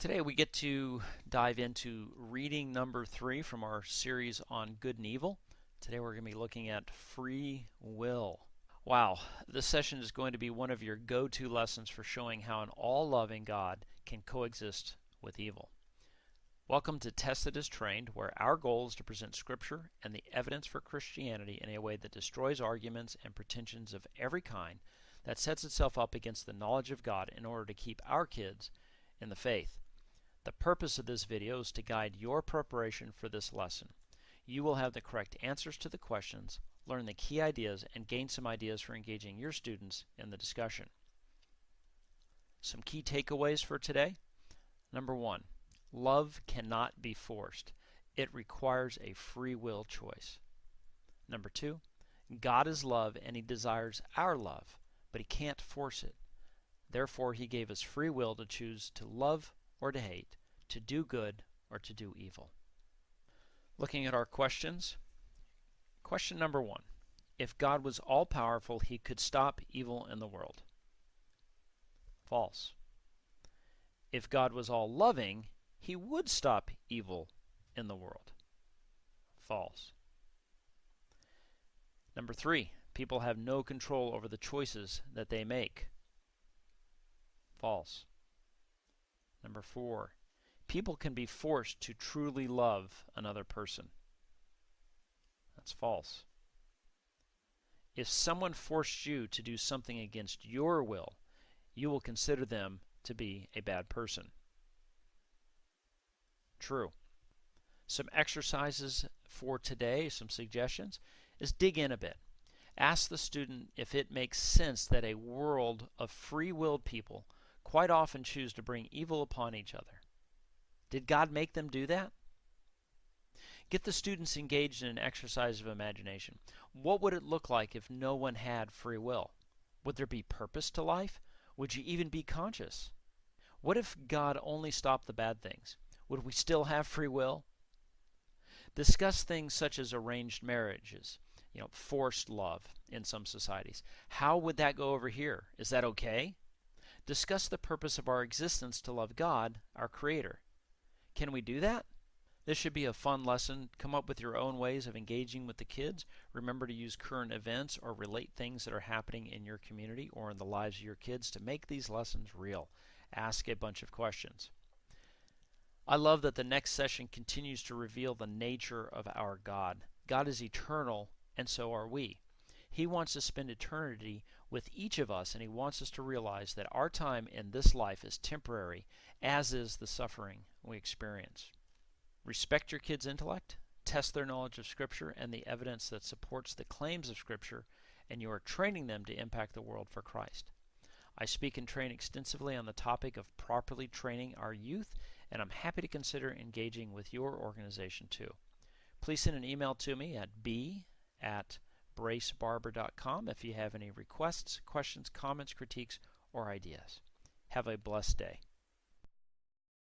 Today we get to dive into reading number 3 from our series on good and evil. Today we're going to be looking at free will. Wow, this session is going to be one of your go-to lessons for showing how an all-loving God can coexist with evil. Welcome to Tested as Trained, where our goal is to present Scripture and the evidence for Christianity in a way that destroys arguments and pretensions of every kind that sets itself up against the knowledge of God in order to keep our kids in the faith. The purpose of this video is to guide your preparation for this lesson. You will have the correct answers to the questions, learn the key ideas, and gain some ideas for engaging your students in the discussion. Some key takeaways for today. Number 1, love cannot be forced. It requires a free will choice. Number 2, God is love and He desires our love, but He can't force it. Therefore, He gave us free will to choose to love or to hate, to do good or to do evil. Looking at our questions. Question number 1. If God was all-powerful, He could stop evil in the world. False. If God was all-loving, He would stop evil in the world. False. Number 3. People have no control over the choices that they make. False. Number 4. People can be forced to truly love another person. That's false. If someone forced you to do something against your will, you will consider them to be a bad person. True. Some exercises for today, some suggestions, is dig in a bit. Ask the student if it makes sense that a world of free-willed people quite often choose to bring evil upon each other. Did God make them do that? Get the students engaged in an exercise of imagination. What would it look like if no one had free will? Would there be purpose to life? Would you even be conscious? What if God only stopped the bad things? Would we still have free will? Discuss things such as arranged marriages, forced love in some societies. How would that go over here? Is that okay? Discuss the purpose of our existence to love God, our Creator. Can we do that? This should be a fun lesson. Come up with your own ways of engaging with the kids. Remember to use current events or relate things that are happening in your community or in the lives of your kids to make these lessons real. Ask a bunch of questions. I love that the next session continues to reveal the nature of our God. God is eternal, and so are we. He wants to spend eternity with each of us, and He wants us to realize that our time in this life is temporary, as is the suffering we experience. Respect your kids' intellect, test their knowledge of Scripture and the evidence that supports the claims of Scripture, and you are training them to impact the world for Christ. I speak and train extensively on the topic of properly training our youth, and I'm happy to consider engaging with your organization too. Please send an email to me at b@bracebarber.com if you have any requests, questions, comments, critiques, or ideas. Have a blessed day.